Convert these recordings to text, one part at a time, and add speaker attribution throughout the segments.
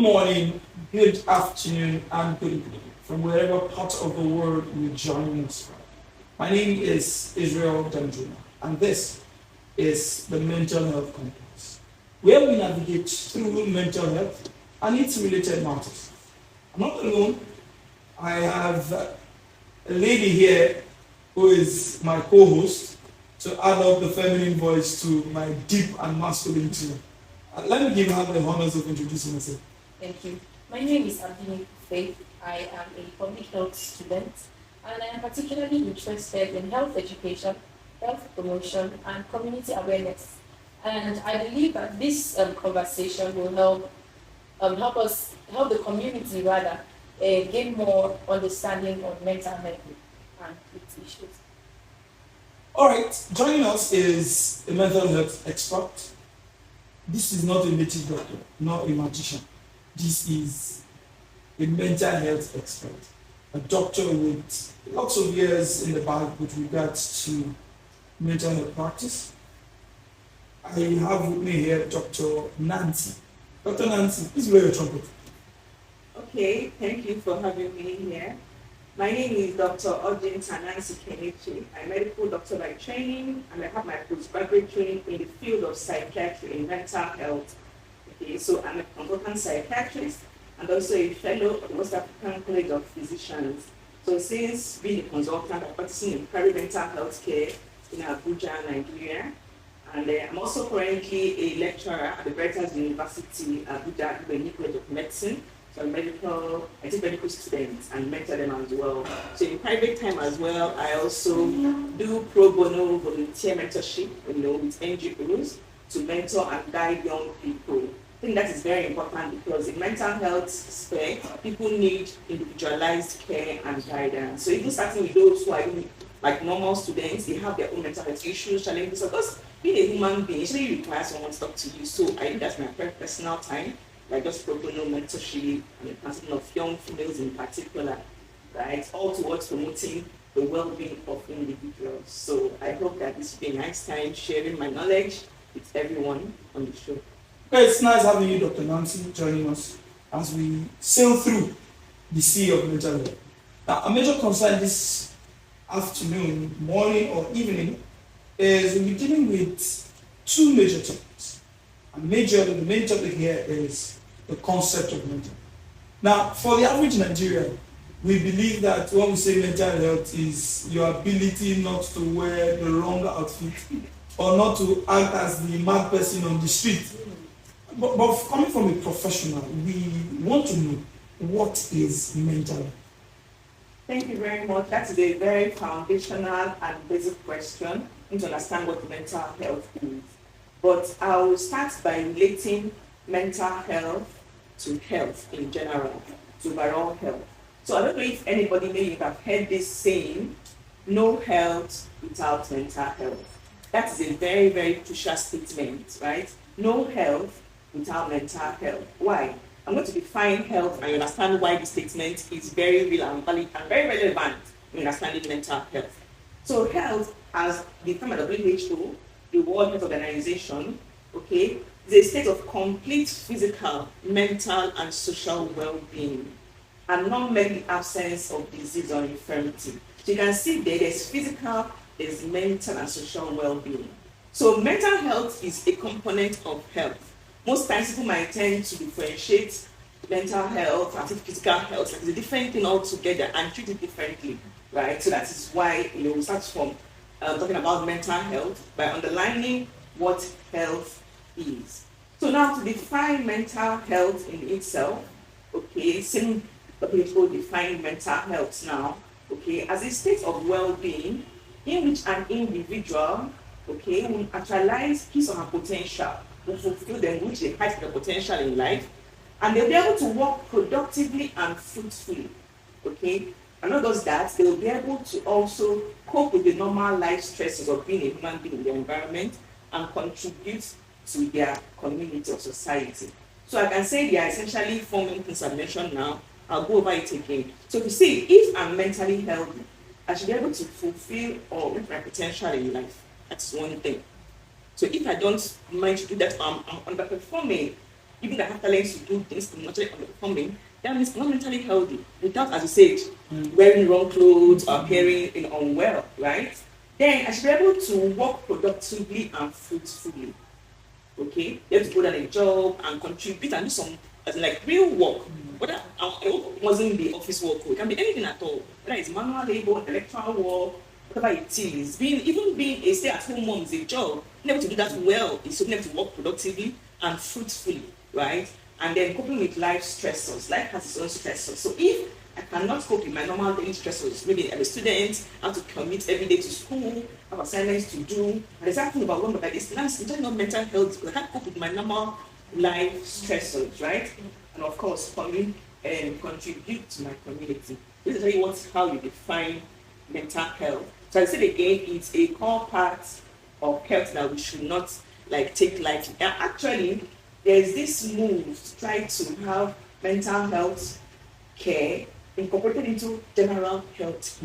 Speaker 1: morning, good afternoon, and good evening from wherever part of the world you're joining us from. My name is Israel Danjuma, and this is the Mental Health Compass, where we navigate through mental health and its related matters. I'm not alone. I have a lady here who is my co-host to add up the feminine voice to my deep and masculine tone. Let me give her the honors of introducing herself.
Speaker 2: Thank you. My name is Abdini Faith. I am a public health student and I am particularly interested in health education, health promotion, and community awareness. And I believe that this conversation will help the community rather gain more understanding on mental health and its issues.
Speaker 1: All right, joining us is a mental health expert. This is not a native doctor, not a magician. This is a mental health expert, a doctor with lots of years in the bag with regards to mental health practice. I have with me here Dr. Nancy. Dr. Nancy, please blow your trumpet.
Speaker 3: Okay, thank you for having me here. My name is Dr. Ojin Tanansi Kenichi. I'm a medical doctor by training, and I have my postgraduate training in the field of psychiatry and mental health. Okay, so I'm a consultant psychiatrist and also a fellow of the West African College of Physicians. So since being a consultant, I'm practicing in private mental health care in Abuja, Nigeria. And I'm also currently a lecturer at the Veritas University, Abuja, Ibenyi College of Medicine. So I take medical students and mentor them as well. So in private time as well, I also do pro bono volunteer mentorship, with NGOs to mentor and guide young people. I think that is very important because in mental health sphere, people need individualized care and guidance. So even starting with those who are like normal students, they have their own mental health issues, challenges. So because being a human being usually requires someone to talk to you. So I think that's my personal time. Like just pro bono mentorship and the counseling of young females in particular, right? All towards promoting the well-being of individuals. So I hope that this will be a nice time sharing my knowledge with everyone on the show.
Speaker 1: Okay, it's nice having you, Dr. Nancy, joining us as we sail through the sea of mental health. Now, a major concern this afternoon, morning, or evening is we'll be dealing with two major topics. And the main topic here is the concept of mental. Now, for the average Nigerian, we believe that when we say mental health is your ability not to wear the wrong outfit or not to act as the mad person on the street. But coming from a professional, we want to know what is mental health.
Speaker 3: Thank you very much. That is a very foundational and basic question to understand what mental health is. But I will start by relating mental health to health in general, to overall health. So I don't know if anybody may have heard this saying, no health without mental health. That is a very, very crucial statement, right? No health without mental health. Why? I'm going to define health and you understand why this statement is very real and valid and very relevant in understanding mental health. So health, as defined by WHO, the World Health Organization, okay, is a state of complete physical, mental, and social well-being, and not merely absence of disease or infirmity. So you can see there's physical, there's mental, and social well-being. So mental health is a component of health. Most times people might tend to differentiate mental health and physical health, like it's a different thing altogether, and treat it differently, right? So that is why we start from talking about mental health by underlining what health is. So now to define mental health in itself, okay, same people define mental health now, okay, as a state of well-being in which an individual, okay, will actualize his or her potential, will fulfill them, which they height their potential in life, and they'll be able to work productively and fruitfully, okay. And not just that, they'll be able to also cope with the normal life stresses of being a human being in their environment and contribute to their community or society. So I can say they are essentially four main things I mentioned now. I'll go over it again. So to see if I'm mentally healthy, I should be able to fulfill or reach my potential in life. That's one thing. So if I don't manage to do that, I'm underperforming, Even that have talents to do things naturally underperforming, that means not mentally healthy without, as you said, wearing wrong clothes or appearing unwell, right? Then I should be able to work productively and fruitfully. Okay, you have to put on a job and contribute and do some as in like real work. Whether it wasn't the office work, it can be anything at all. Whether it's manual labor, electoral work, whatever it is. Being a stay-at-home mom is a job. Being able to do that well is being able to work productively and fruitfully, right? And then coping with life stressors. Life has its own stressors. So if I cannot cope with my normal daily stressors, maybe I'm a student, I have to commit every day to school, have assignments to do, and there's something about one, but it's not mental health, because I can't cope with my normal life stressors, right? And of course, contribute to my community. This is really how you define mental health. So I said again, it's a core part of health that we should not take lightly. And actually, there's this move to try to have mental health care incorporated into general health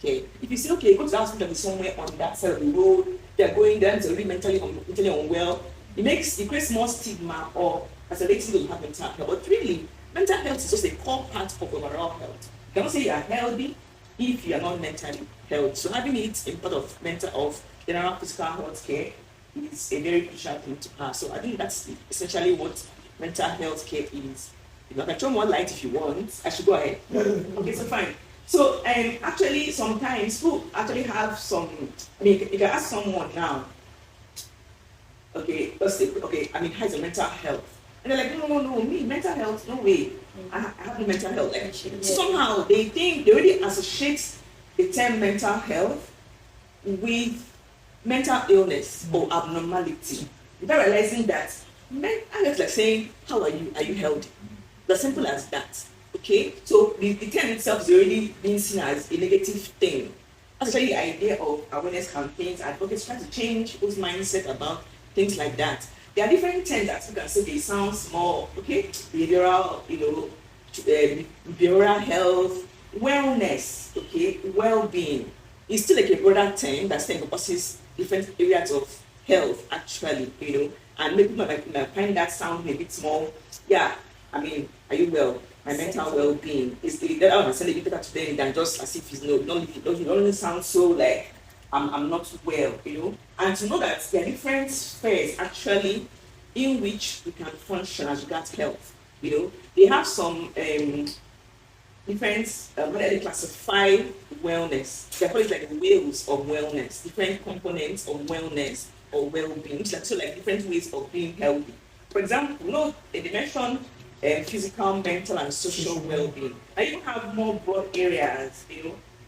Speaker 3: care. If you say, okay, go to the hospital somewhere on that side of the road, they're going there, they're really mentally unwell, it creates more stigma or accelerating those who have mental health. But really, mental health is just a core part of overall health. You cannot say you are healthy if you are not mentally healthy. So having it in part of general physical health care is a very crucial thing to have. So I think that's essentially what mental health care is. I can throw more light if you want. I should go ahead. Okay, so fine. So actually, sometimes people actually have some. I mean, you can ask someone now. Okay, let's say, how's your mental health? And they're like, no, me, mental health, no way. I have no mental health. Somehow they already associate the term mental health with mental illness or abnormality. Without realizing that mental health is like saying, how are you? Are you healthy? As simple as that. Okay? So the term itself is already being seen as a negative thing. That's actually the idea of awareness campaigns, advocates trying to change people's mindset about things like that. There are different terms that you can say they sound small, okay? Behavioral, behavioral health, wellness, okay, well-being. It's still like a broader term that still encompasses different areas of health, actually, and maybe people might find that sound a bit more, are you well? My mental well-being is that I understand a bit better today than just as if it doesn't sound so like I'm not well, and to know that there are different spheres actually in which we can function as regards health. They have some different whether they classify wellness. They call it like the wheels of wellness, different components of wellness or well-being, which are like different ways of being healthy. For example, they mentioned physical, mental, and social well-being. I even have more broad areas.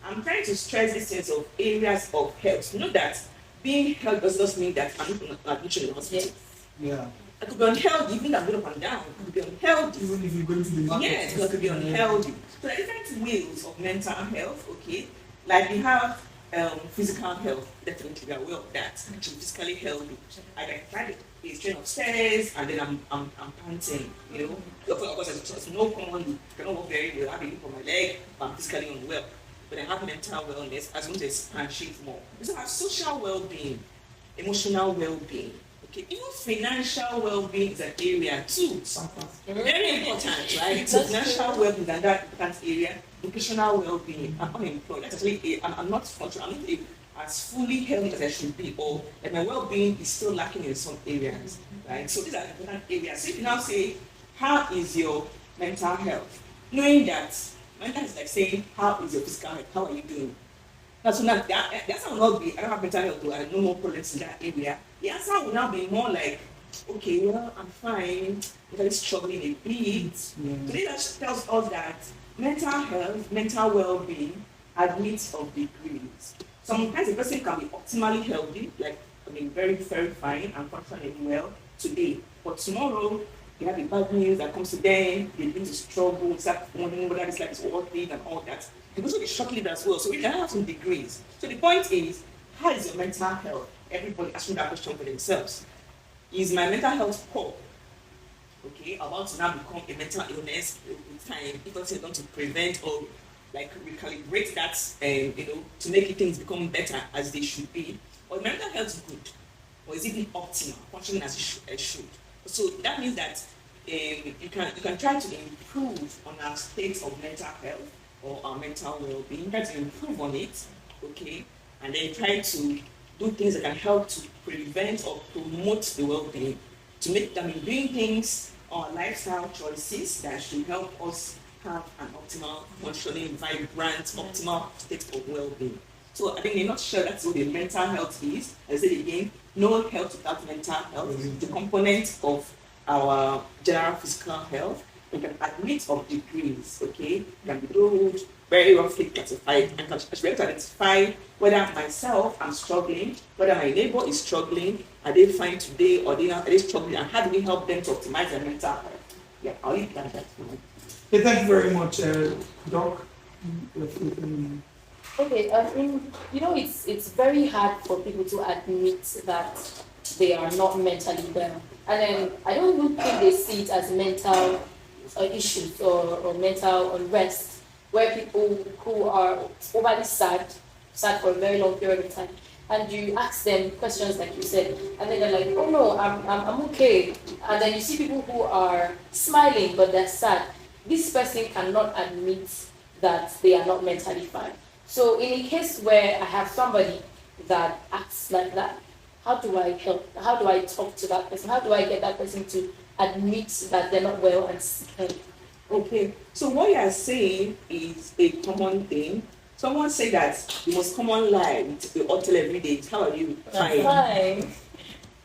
Speaker 3: I'm trying to stress this sense of areas of health. That being healthy does not mean that I'm not admission in the hospital.
Speaker 1: Yeah.
Speaker 3: I could be unhealthy, even if I'm going up and down. I could be unhealthy.
Speaker 1: Even if you go to the market.
Speaker 3: Yes, I could be unhealthy. So there are different ways of mental health, okay? Like we have physical health, definitely we are aware of that. Actually physically healthy. I can find a strain of stairs and then I'm panting, Of course, as no common, cannot walk very well, I have a loop on my leg, but I'm physically unwell. But I have mental wellness, I want to expatiate more. We also have social well-being, emotional well-being. Okay, even financial well-being is an area too. Very important, right? So financial well-being is another important area. Educational well-being. I'm unemployed. That's actually I'm not functional. I'm not as fully healthy as I should be, or and my well-being is still lacking in some areas, right? So these are important areas. So if you now say, how is your mental health? Knowing that mental is like saying, how is your physical health? How are you doing? So now the answer will not be, I don't have mental health, I have no more problems in that area. The answer will now be more like, okay, well, I'm fine, I'm really struggling a bit. So this tells us that mental health, mental well-being admits of degrees. Sometimes a person can be optimally healthy, very, very fine and functioning well today. But tomorrow, they have the bad news that comes to them, they begin to struggle, start wondering whether this life is worth it and all that. They also be short-lived as well. So we can have some degrees. So the point is, how is your mental health? Everybody asking that question for themselves. Is my mental health poor? Okay, about to now become a mental illness with time, because you're going to prevent or recalibrate that, to make things become better as they should be. Or mental health is good, or is it even optimal, functioning as it should? So that means that you can try to improve on our state of mental health or our mental well-being. Try to improve on it, okay, and then try to do things that can help to prevent or promote the well-being. To make them doing things or lifestyle choices that should help us have an optimal, functioning, vibrant, optimal state of well-being. So I think in a nutshell, that's what the mental health is. I said again, no health without mental health. The component of our general physical health. We can admit of degrees, okay? Can be those very roughly classified and can be able to identify whether myself I'm struggling, whether my neighbor is struggling, are they fine today or are they struggling, and how do we help them to optimize their mental health? Yeah, I'll leave that at that.
Speaker 1: Okay, thank you very much, Doc.
Speaker 2: Okay, it's very hard for people to admit that they are not mentally well. And then I don't even think they see it as mental issues or mental unrest, where people who are overly sad for a very long period of time, and you ask them questions like you said, and then they're like, oh no, I'm okay. And then you see people who are smiling but they're sad. This person cannot admit that they are not mentally fine. So in a case where I have somebody that acts like that, how do I help? How do I talk to that person? How do I get that person to admit that they're not well and seek help?
Speaker 3: Okay, so what you are saying is a common thing. Someone say that the most common lie we all tell every day is, how are you?
Speaker 2: Fine. Fine.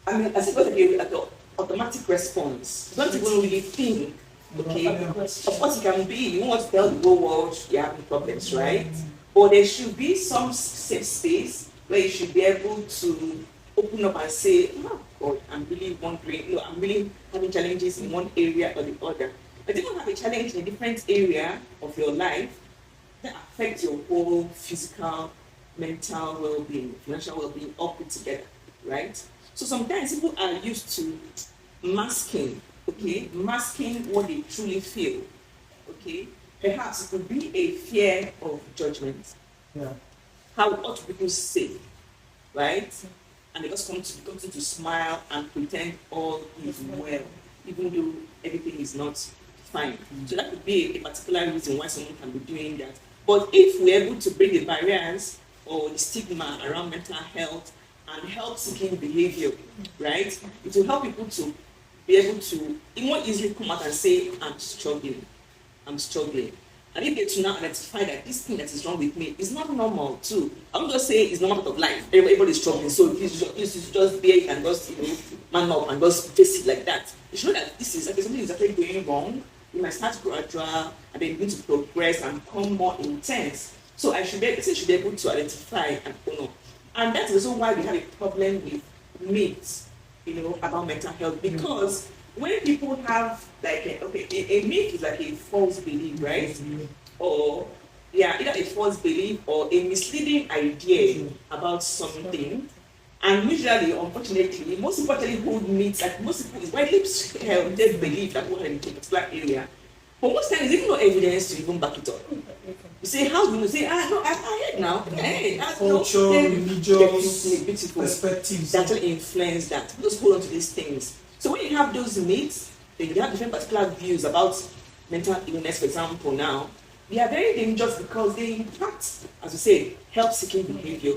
Speaker 3: I mean, as if it's like an automatic response. You don't even really think. Okay, of course it can be, you want to tell the whole world you're having problems, right? But there should be some safe space where you should be able to open up and say, oh God, I'm really wondering, I'm really having challenges in one area or the other. But if you have a challenge in a different area of your life, that affects your whole physical, mental well-being, financial well-being, all put together, right? So sometimes people are used to masking, okay, masking what they truly feel, okay. Perhaps it could be a fear of judgment.
Speaker 1: Yeah.
Speaker 3: How what people say, right? And they just come to smile and pretend all is well, even though everything is not fine. So that could be a particular reason why someone can be doing that. But if we're able to break the barriers or the stigma around mental health and help seeking behavior, right? It will help people to be able to more easily come out and say, I'm struggling. And if they to now identify that this thing that is wrong with me is not normal too. I'm just saying it's normal part of life. Everybody is struggling, so you just bear it and just man up and just face it like that. You should know that this is something is actually going wrong. You might start gradual and then begin to progress and become more intense. So I should be able to identify and own up. And that's also why we have a problem with myths, about mental health, because when people have like a myth is like a false belief, right? Or either a false belief or a misleading idea about something. And usually, unfortunately, most people actually hold myths, like most people is widely held they believe that one in a particular area. But most times, there's no evidence to even back it up. You say, how do you say, no, I heard now. Hey,
Speaker 1: culture, religious perspectives
Speaker 3: that will influence that. Just hold on to these things. So when you have those myths, then you have different particular views about mental illness, for example, now, they are very dangerous because they impact, as we say, help-seeking behavior.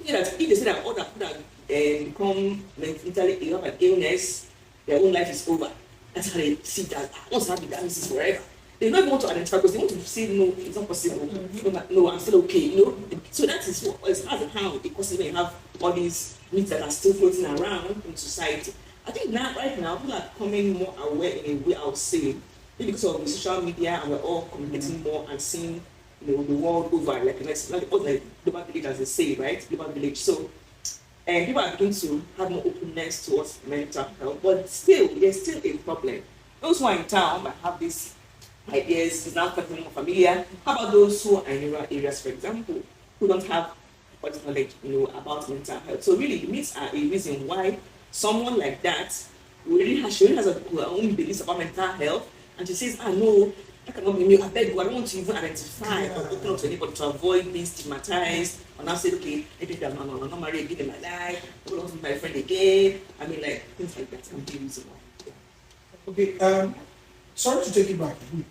Speaker 3: That if they say that other people that become mentally ill, have an illness, their own life is over. That's how they see that. Once I have the diagnosis forever. They don't even want to identify because they want to say, no, it's not possible. No, I'm still okay, So that is what is hard how because when you have all these myths that are still floating around in society. I think right now, people are becoming more aware in a way, I would say, because of the social media, and we're all communicating more and seeing, the world over, like global village, as they say, right? Global village. So, and people are beginning to have more openness towards mental health, but still, there's still a problem. Those who are in town might have these ideas, is now becoming more familiar. How about those who are in rural areas, for example, who don't have much knowledge, about mental health? So really, the myths are a reason why someone like that she really has her own beliefs about mental health, and she says, no, that cannot be me. I beg you, I don't want to even identify or open up to anybody to avoid being stigmatized. And now say, okay, I think I'm not married again in my life, I don't want to be my friend again. I mean, like, things like that can be reasonable.
Speaker 1: Okay, sorry to take you back a bit.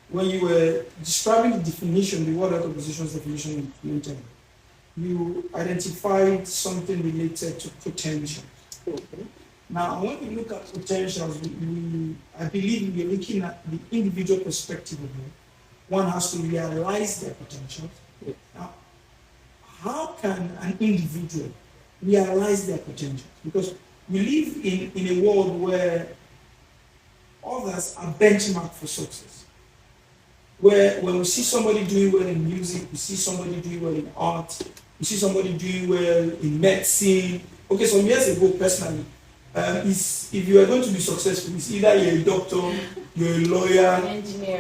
Speaker 1: When you were describing the definition, the World Health Organization's definition of mental health, you identified something related to potential.
Speaker 3: Okay.
Speaker 1: Now, when we look at potentials, I believe we're looking at the individual perspective of it. One has to realize their potential. Now, how can an individual realize their potential? Because we live in a world where others are benchmarked for success. Where when we see somebody doing well in music, we see somebody doing well in art, we see somebody doing well in medicine. Okay, some years ago, personally, if you are going to be successful, it's either you're a doctor, you're a lawyer,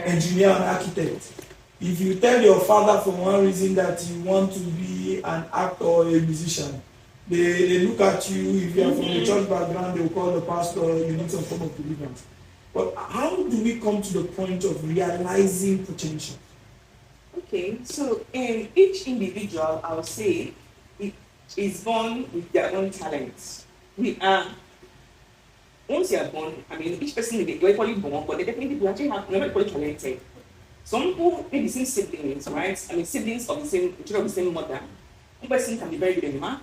Speaker 1: engineer, and architect. If you tell your father for one reason that you want to be an actor or a musician, they look at you. If you are from a church background, they will call the pastor, you need some form of deliverance. But how do we come to the point of realizing potential?
Speaker 3: Okay, so each individual, I would say, is born with their own talents. We are, once you are born, I mean, each person is equally born, but they definitely actually have, never equally talented. Some people may be same siblings, right? I mean, siblings of the same, children of the same mother. One person can be very good in math,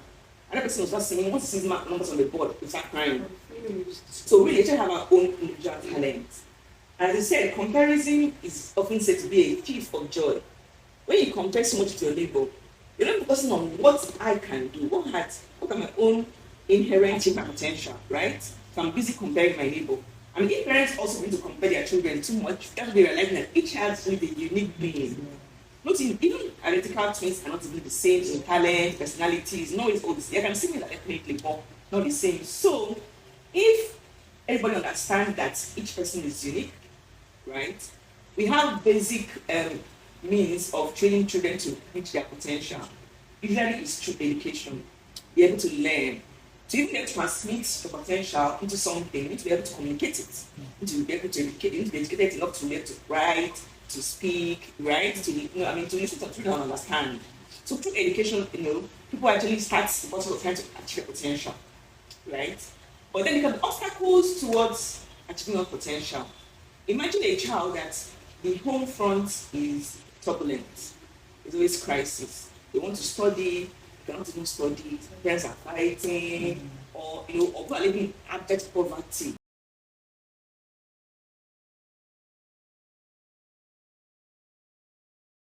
Speaker 3: another person was not singing, once he sees math numbers on the board, they start crying. So we actually have our own individual talents. As I said, comparison is often said to be a thief of joy. When you compare so much to your neighbor, you're not focusing on what I can do, what are my own inherent potential, right? So I'm busy comparing my neighbor. I mean, if parents also need to compare their children too much, you have to be realizing that each child is a unique being. Not even identical twins are not even the same in talent, personalities, no, it's all the same. They can similar definitely, but not the same. So if everybody understands that each person is unique, right? We have basic means of training children to reach their potential. Usually it's through education. Be able to learn. To even be able to transmit your potential into something, you need to be able to communicate it. You need to be able to educate, you need to be educated enough to be able to write, to speak, right? To listen to people and understand. So through education, people actually start the process of trying to achieve their potential, right? But then there can be obstacles towards achieving your potential. Imagine a child that the home front is turbulent. There's always crisis. They want to study, they cannot even study, parents are fighting, or people are living in abject poverty.